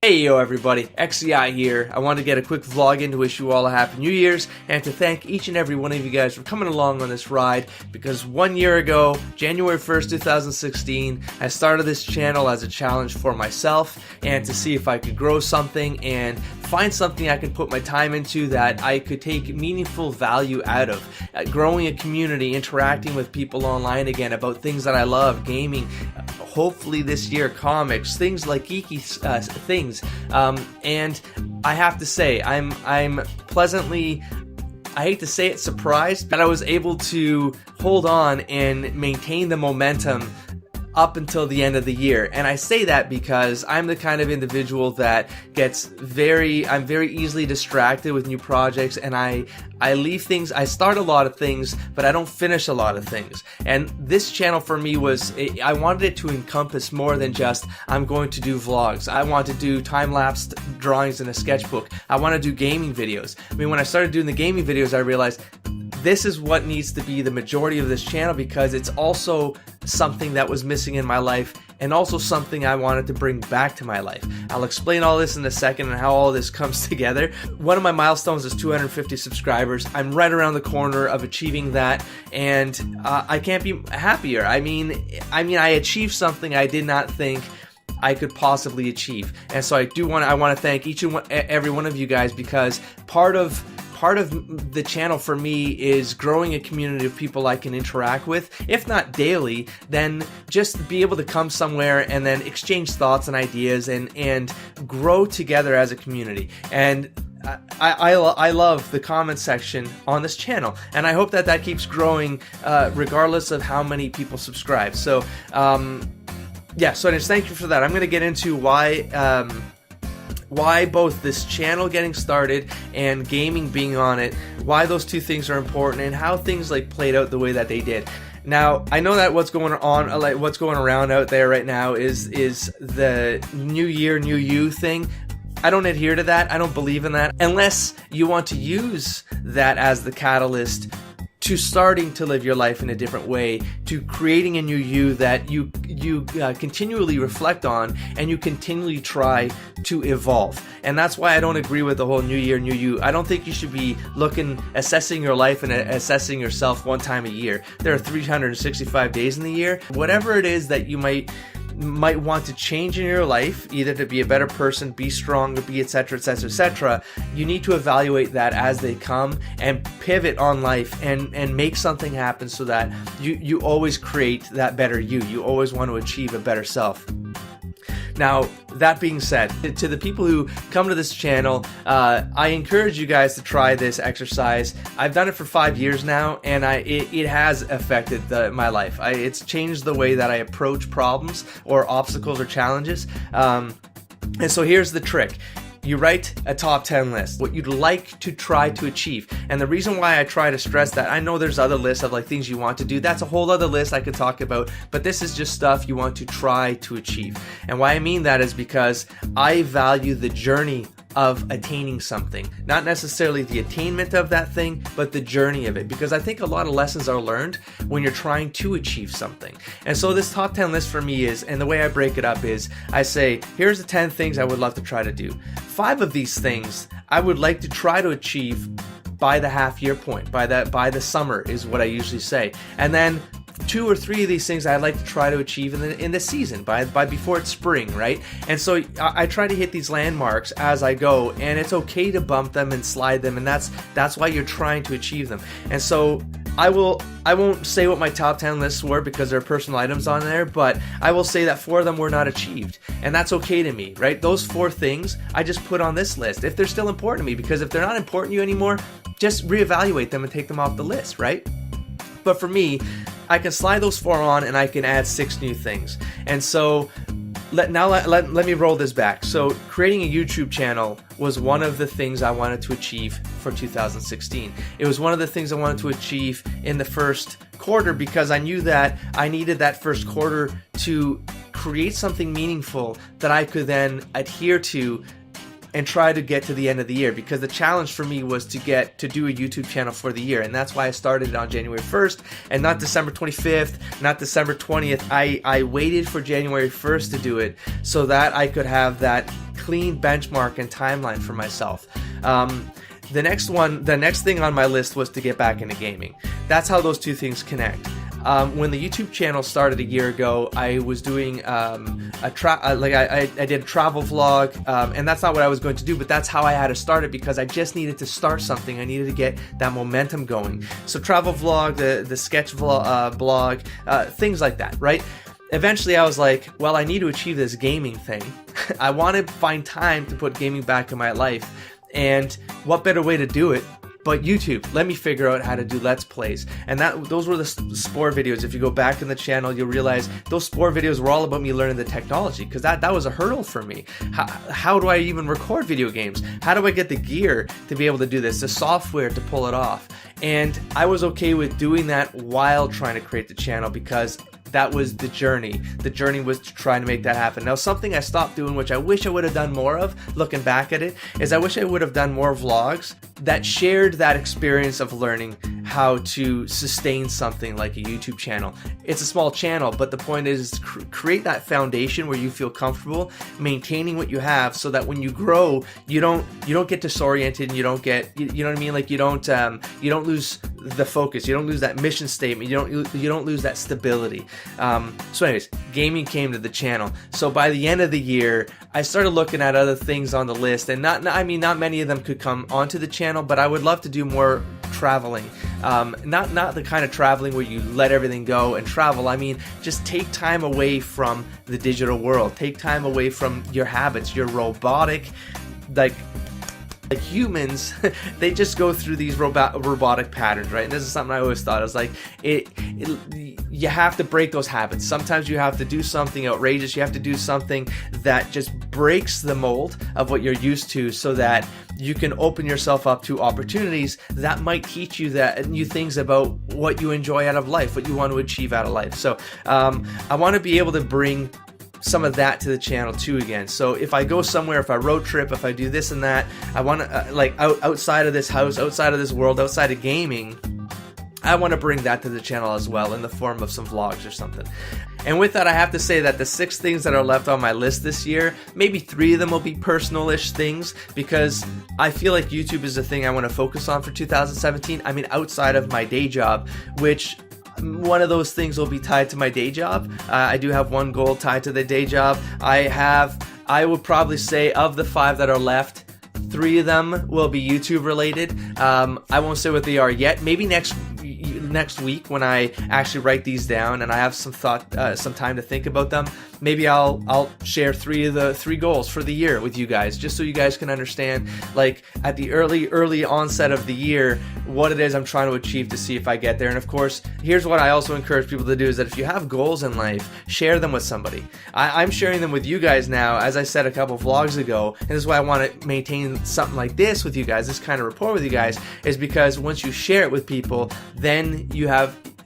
Hey yo everybody, XEI here. I wanted to get a quick vlog in to wish you all a happy New Year's and to thank each and every one of you guys for coming along on this ride, because 1 year ago, January 1st, 2016, I started this channel as a challenge for myself and to see if I could grow something and find something I could put my time into that I could take meaningful value out of. Growing a community, interacting with people online again about things that I love, gaming, hopefully this year comics, things like geeky things. And I have to say, I'm pleasantly, I hate to say it, surprised that I was able to hold on and maintain the momentum up until the end of the year. And I say that because I'm the kind of individual that gets I'm very easily distracted with new projects, and I leave things, I start a lot of things, but I don't finish a lot of things. And this channel for me I wanted it to encompass more than just, I'm going to do vlogs. I want to do time-lapsed drawings in a sketchbook. I want to do gaming videos. I mean, when I started doing the gaming videos, I realized this is what needs to be the majority of this channel, because it's also something that was missing in my life and also something I wanted to bring back to my life. I'll explain all this in a second and how all this comes together. One of my milestones is 250 subscribers. I'm right around the corner of achieving that, and I can't be happier. I mean, I achieved something I did not think I could possibly achieve. And so I want to thank each and every one of you guys, because part of the channel for me is growing a community of people I can interact with, if not daily, then just be able to come somewhere and then exchange thoughts and ideas and grow together as a community. And I love the comment section on this channel, and I hope that keeps growing regardless of how many people subscribe. So yeah, so just thank you for that. I'm going to get into why both this channel getting started and gaming being on it, why those two things are important, and how things like played out the way that they did. Now, I know that what's going around out there right now is the new year, new you thing. I don't adhere to that. I don't believe in that, unless you want to use that as the catalyst to starting to live your life in a different way, to creating a new you that you continually reflect on and you continually try to evolve. And that's why I don't agree with the whole new year, new you. I don't think you should be assessing your life and assessing yourself one time a year. There are 365 days in the year. Whatever it is that you might want to change in your life, either to be a better person, be stronger, be etc, etc, etc, you need to evaluate that as they come and pivot on life and make something happen, so that you always create that better you always want to achieve a better self. Now, that being said, to the people who come to this channel, I encourage you guys to try this exercise. I've done it for 5 years now, and it has affected my life. It's changed the way that I approach problems or obstacles or challenges. And so here's the trick. You write a top 10 list, what you'd like to try to achieve. And the reason why I try to stress that, I know there's other lists of like things you want to do. That's a whole other list I could talk about, but this is just stuff you want to try to achieve. And why I mean that is because I value the journey of attaining something, not necessarily the attainment of that thing, but the journey of it, because I think a lot of lessons are learned when you're trying to achieve something. And so this top 10 list for me is, and the way I break it up is, I say, here's the 10 things I would love to try to do. 5 of these things I would like to try to achieve by the half-year point, by the summer is what I usually say. And then 2 or 3 of these things I'd like to try to achieve in the season, by before it's spring, right? And so I try to hit these landmarks as I go, and it's okay to bump them and slide them, and that's why you're trying to achieve them. And so I won't say what my top 10 lists were, because there are personal items on there, but I will say that 4 of them were not achieved, and that's okay to me, right? Those 4 things I just put on this list if they're still important to me, because if they're not important to you anymore, just reevaluate them and take them off the list, right? But for me, I can slide those 4 on and I can add 6 new things. And so let me roll this back. So creating a YouTube channel was one of the things I wanted to achieve for 2016. It was one of the things I wanted to achieve in the first quarter, because I knew that I needed that first quarter to create something meaningful that I could then adhere to and try to get to the end of the year, because the challenge for me was to get to do a YouTube channel for the year, and that's why I started it on January 1st and not December 25th, not December 20th. I waited for January 1st to do it so that I could have that clean benchmark and timeline for myself. The next thing on my list was to get back into gaming. That's how those two things connect. When the YouTube channel started a year ago, I was doing I did a travel vlog, and that's not what I was going to do, but that's how I had to start it, because I just needed to start something. I needed to get that momentum going. So travel vlog, the sketch blog, things like that, right? Eventually I was like, well, I need to achieve this gaming thing. I want to find time to put gaming back in my life, and what better way to do it but YouTube? Let me figure out how to do Let's Plays. And those were the Spore videos. If you go back in the channel, you'll realize those Spore videos were all about me learning the technology, because that was a hurdle for me. How do I even record video games? How do I get the gear to be able to do this, the software to pull it off? And I was okay with doing that while trying to create the channel, because that was the journey. The journey was to try to make that happen. Now, something I stopped doing, which I wish I would have done more of, looking back at it, is I wish I would have done more vlogs that shared that experience of learning how to sustain something like a YouTube channel. It's a small channel, but the point is to create that foundation where you feel comfortable maintaining what you have, so that when you grow, you don't get disoriented, and you don't get, you know what I mean? Like you don't lose the focus, you don't lose that mission statement, you don't lose that stability. So anyways, gaming came to the channel. So by the end of the year, I started looking at other things on the list, and not many of them could come onto the channel, but I would love to do more traveling. Not the kind of traveling where you let everything go and travel. I mean, just take time away from the digital world. Take time away from your habits, your robotic, like humans, they just go through these robotic patterns, right? And this is something I always thought. I was like, you have to break those habits. Sometimes you have to do something outrageous. You have to do something that just breaks the mold of what you're used to, so that you can open yourself up to opportunities that might teach you that new things about what you enjoy out of life, what you want to achieve out of life. So I want to be able to bring some of that to the channel too again. So if I go somewhere, if I road trip, if I do this and that, I want to outside of this house, outside of this world, outside of gaming, I want to bring that to the channel as well in the form of some vlogs or something. And with that, I have to say that the 6 things that are left on my list this year, maybe 3 of them will be personal-ish things, because I feel like YouTube is the thing I want to focus on for 2017. I mean, outside of my day job, which one of those things will be tied to my day job. I do have one goal tied to the day job. I would probably say, of the 5 that are left, 3 of them will be YouTube related. I won't say what they are yet. Maybe next week, when I actually write these down and I have some time to think about them, maybe I'll share 3 of the 3 goals for the year with you guys, just so you guys can understand, like at the early onset of the year, what it is I'm trying to achieve, to see if I get there. And of course, here's what I also encourage people to do, is that if you have goals in life, share them with somebody. I'm sharing them with you guys now, as I said a couple vlogs ago, and this is why I want to maintain something like this with you guys, this kind of rapport with you guys, is because once you share it with people, then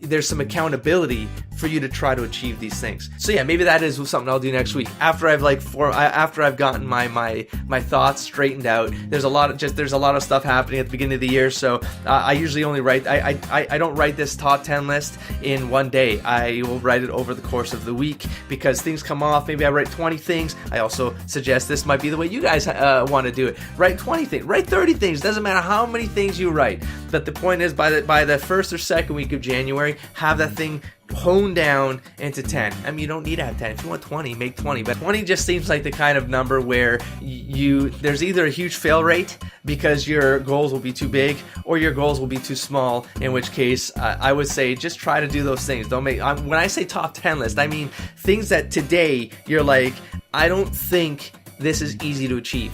there's some accountability for you to try to achieve these things. So yeah, maybe that is something I'll do next week, after I've gotten my thoughts straightened out. There's a lot of stuff happening at the beginning of the year, so I usually only write. I don't write this top 10 list in one day. I will write it over the course of the week, because things come off. Maybe I write 20 things. I also suggest this might be the way you guys want to do it. Write 20 things. Write 30 things. Doesn't matter how many things you write. But the point is, by the first or second week of January, have that thing honed down into 10. I mean, you don't need to have 10. If you want 20, make 20. But 20 just seems like the kind of number where there's either a huge fail rate because your goals will be too big, or your goals will be too small, in which case I would say just try to do those things. Don't make, when I say top 10 list, I mean things that today you're like, I don't think this is easy to achieve.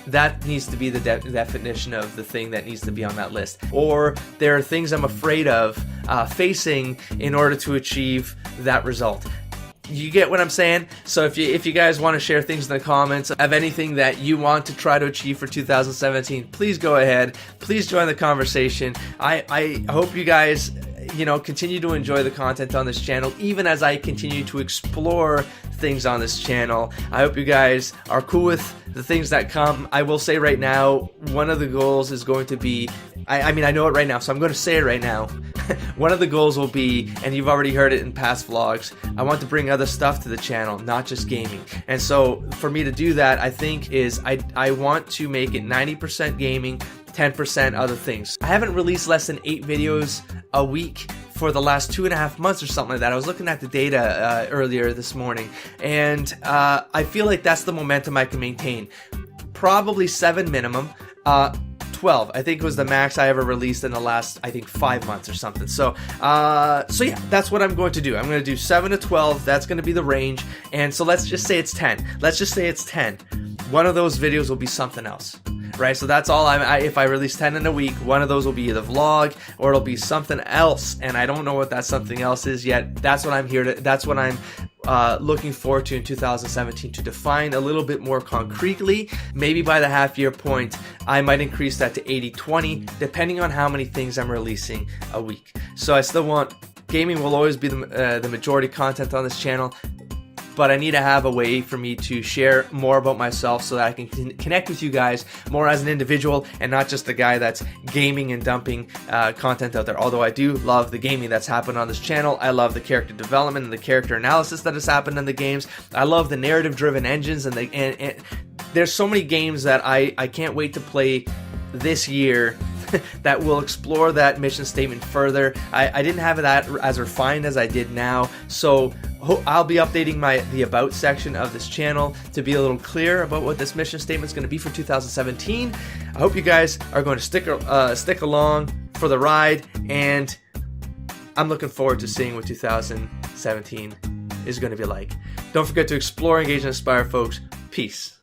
That needs to be the definition of the thing that needs to be on that list. Or there are things I'm afraid of facing in order to achieve that result. You get what I'm saying? So if you guys want to share things in the comments of anything that you want to try to achieve for 2017, please go ahead. Please join the conversation. I hope you guys continue to enjoy the content on this channel, even as I continue to explore things on this channel. I hope you guys are cool with the things that come. I will say right now, one of the goals is going to be, I know it right now, so I'm going to say it right now. One of the goals will be, and you've already heard it in past vlogs, I want to bring other stuff to the channel, not just gaming. And so for me to do that, I think is I want to make it 90% gaming, 10% other things. I haven't released less than 8 videos a week for the last 2.5 months or something like that. I was looking at the data earlier this morning, and I feel like that's the momentum I can maintain. Probably 7 minimum. 12 I think was the max I ever released in the last, I think, 5 months or something. So yeah, that's what I'm going to do. I'm going to do 7 to 12. That's going to be the range. And so let's just say it's 10. Let's just say it's 10. One of those videos will be something else, right? So that's all if I release 10 in a week, one of those will be either vlog or it'll be something else, and I don't know what that something else is yet. That's what I'm looking forward to in 2017, to define a little bit more concretely. Maybe by the half-year point, I might increase that to 80-20, depending on how many things I'm releasing a week. So I still want, gaming will always be the majority content on this channel, but I need to have a way for me to share more about myself so that I can connect with you guys more as an individual and not just the guy that's gaming and dumping content out there. Although I do love the gaming that's happened on this channel. I love the character development and the character analysis that has happened in the games. I love the narrative-driven engines, and there's so many games that I can't wait to play this year that will explore that mission statement further. I didn't have that as refined as I did now, so I'll be updating the about section of this channel to be a little clear about what this mission statement is going to be for 2017. I hope you guys are going to stick along for the ride, and I'm looking forward to seeing what 2017 is going to be like. Don't forget to explore, engage, and inspire, folks. Peace.